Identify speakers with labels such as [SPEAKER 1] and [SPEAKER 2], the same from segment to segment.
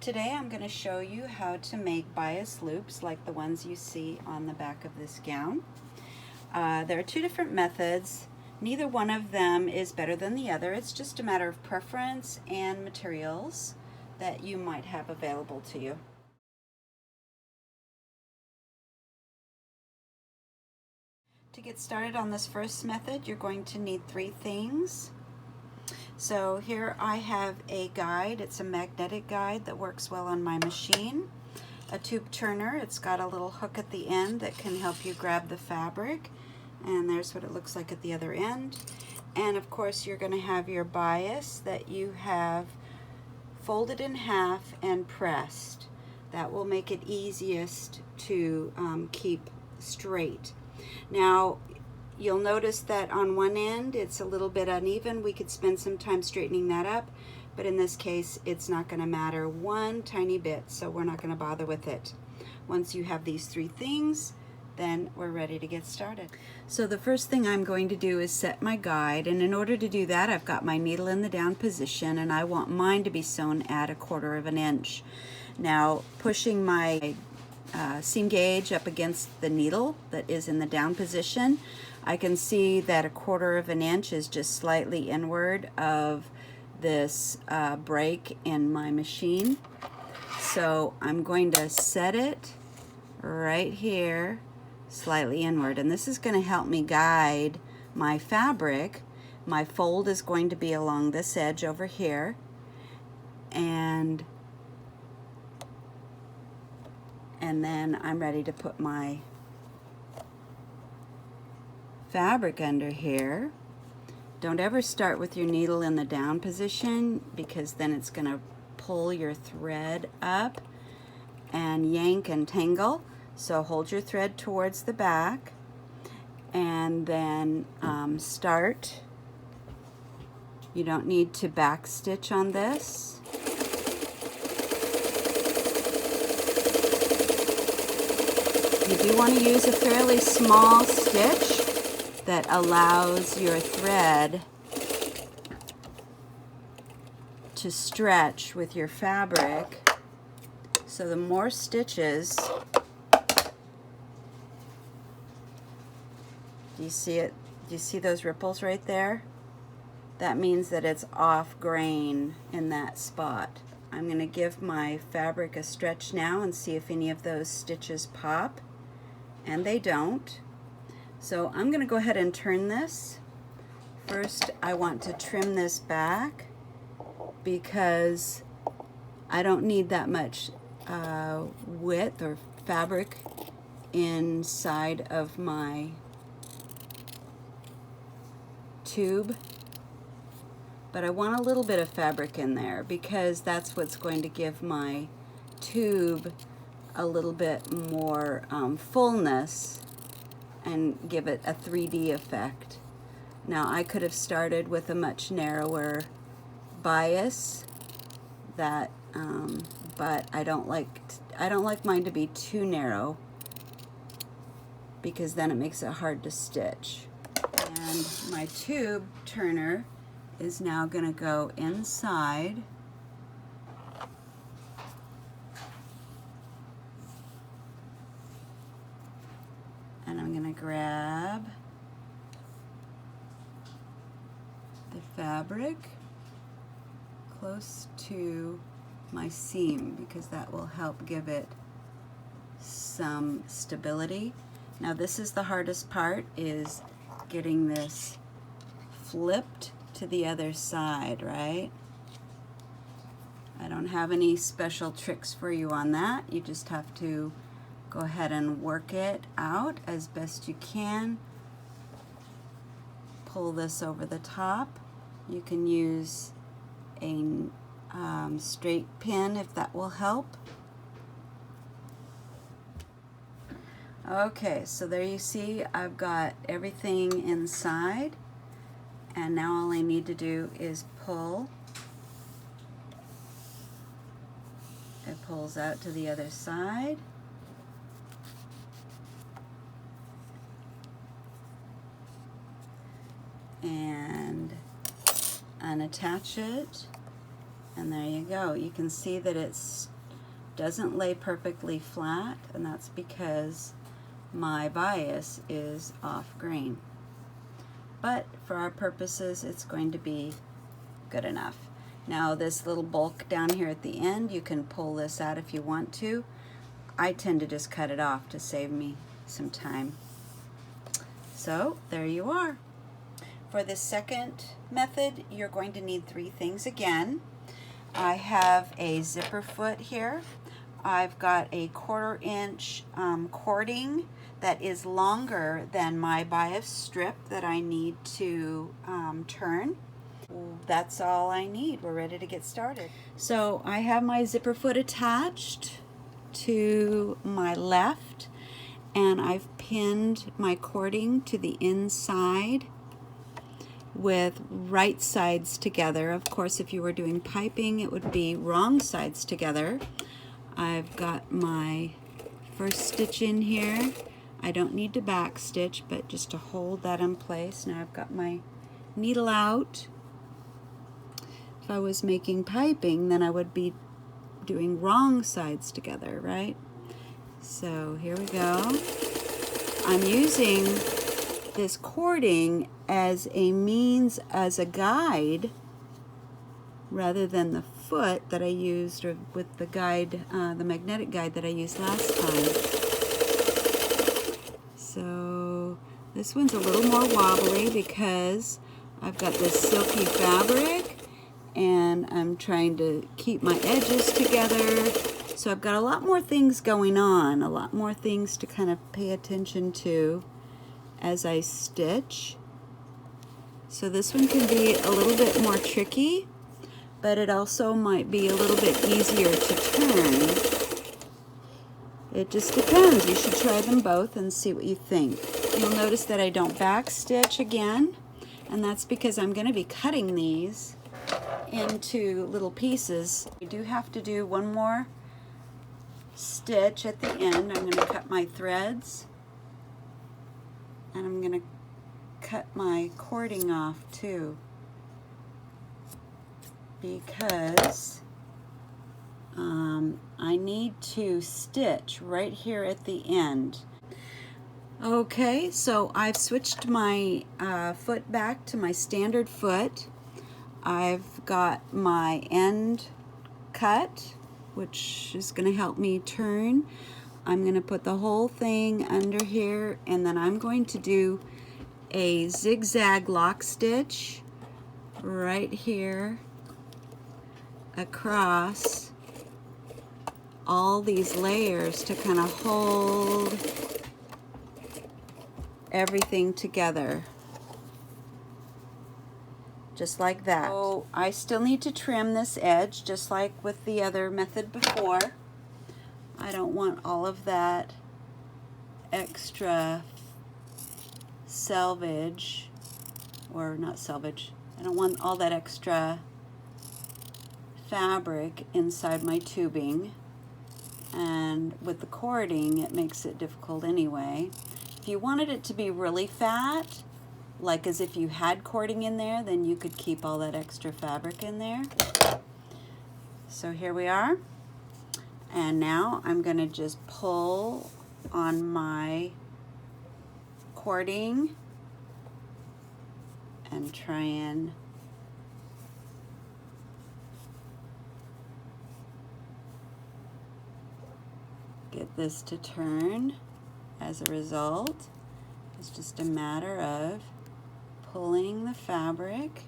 [SPEAKER 1] Today I'm going to show you how to make bias loops like the ones you see on the back of this gown. There are two different methods. Neither one of them is better than the other. It's just a matter of preference and materials that you might have available to you. To get started on this first method, you're going to need three things. So here I have a guide. It's a magnetic guide that works well on my machine. A tube turner. It's got a little hook at the end that can help you grab the fabric. And there's what it looks like at the other end. And of course you're going to have your bias that you have folded in half and pressed. That will make it easiest to keep straight. Now you'll notice that on one end it's a little bit uneven. We could spend some time straightening that up, but in this case it's not going to matter one tiny bit, so we're not going to bother with it. Once you have these three things, then we're ready to get started. So the first thing I'm going to do is set my guide, and in order to do that I've got my needle in the down position, and I want mine to be sewn at 1/4 of an inch. Now pushing my seam gauge up against the needle that is in the down position, I can see that 1/4 of an inch is just slightly inward of this break in my machine. So I'm going to set it right here slightly inward, and this is going to help me guide my fabric. My fold is going to be along this edge over here, and then I'm ready to put my fabric under here. Don't ever start with your needle in the down position, because then it's going to pull your thread up and yank and tangle. So hold your thread towards the back, and then start. You don't need to back stitch on this. You do want to use a fairly small stitch that allows your thread to stretch with your fabric. So the more stitches, do you see it? Do you see those ripples right there? That means that it's off grain in that spot. I'm going to give my fabric a stretch now and see if any of those stitches pop, and they don't. So I'm going to go ahead and turn this. First I want to trim this back because I don't need that much width or fabric inside of my tube, but I want a little bit of fabric in there because that's what's going to give my tube a little bit more fullness and give it a 3D effect. Now I could have started with a much narrower bias, that but I don't like mine to be too narrow, because then it makes it hard to stitch. And my tube turner is now going to go inside and I'm going to grab the fabric close to my seam, because that will help give it some stability. Now this is the hardest part, is getting this flipped to the other side, right? I don't have any special tricks for you on that. You just have to go ahead and work it out as best you can. Pull this over the top. You can use a straight pin if that will help. Okay, so there you see I've got everything inside, and now all I need to do is pull. It pulls out to the other side. And unattach it, and there you go. You can see that it's doesn't lay perfectly flat, and that's because my bias is off grain. But for our purposes, it's going to be good enough. Now this little bulk down here at the end, you can pull this out if you want to. I tend to just cut it off to save me some time. So there you are. For the second method, you're going to need 3 things again. I have a zipper foot here. I've got a 1/4 inch cording that is longer than my bias strip that I need to turn. That's all I need. We're ready to get started. So I have my zipper foot attached to my left, and I've pinned my cording to the inside with right sides together. Of course, if you were doing piping, it would be wrong sides together. I've got my first stitch in here. I don't need to back stitch, but just to hold that in place. Now I've got my needle out. If I was making piping, then I would be doing wrong sides together, right? So here we go. I'm using this cording as a means, as a guide, rather than the foot that I used, or with the guide, the magnetic guide that I used last time. So this one's a little more wobbly because I've got this silky fabric and I'm trying to keep my edges together. So I've got a lot more things going on, a lot more things to kind of pay attention to as I stitch. So this one can be a little bit more tricky, but it also might be a little bit easier to turn. It just depends. You should try them both and see what you think. You'll notice that I don't back stitch again, and that's because I'm going to be cutting these into little pieces. I do have to do one more stitch at the end. I'm going to cut my threads, and I'm going to cut my cording off too, because I need to stitch right here at the end. Okay, so I've switched my foot back to my standard foot. I've got my end cut, which is going to help me turn. I'm going to put the whole thing under here, and then I'm going to do a zigzag lock stitch right here across all these layers to kind of hold everything together, just like that. So I still need to trim this edge just like with the other method before. I don't want all of that extra selvage, or not selvage, I don't want all that extra fabric inside my tubing, and with the cording it makes it difficult anyway. If you wanted it to be really fat, like as if you had cording in there, then you could keep all that extra fabric in there. So here we are, and now I'm going to just pull on my cording and try and get this to turn. As a result, it's just a matter of pulling the fabric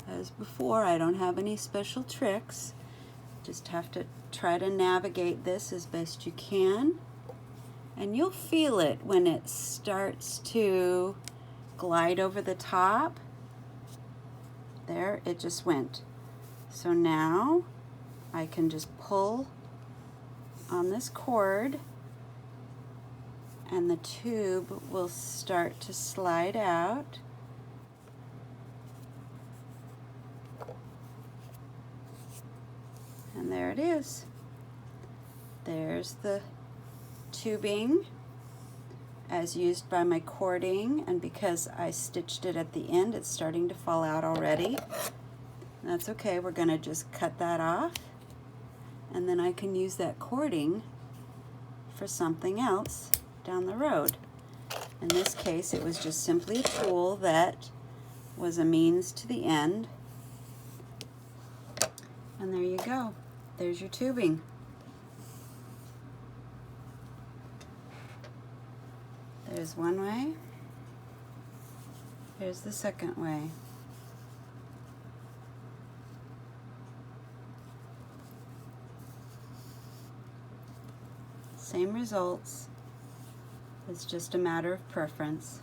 [SPEAKER 1] as before. I don't have any special tricks, just have to try to navigate this as best you can, and you'll feel it when it starts to glide over the top. There, it just went. So now I can just pull on this cord and the tube will start to slide out. And there it is. There's the tubing as used by my cording, and because I stitched it at the end, it's starting to fall out already. That's okay, we're going to just cut that off, and then I can use that cording for something else down the road. In this case, it was just simply a tool that was a means to the end. And there you go. There's your tubing. There's one way. Here's the second way. Same results. It's just a matter of preference.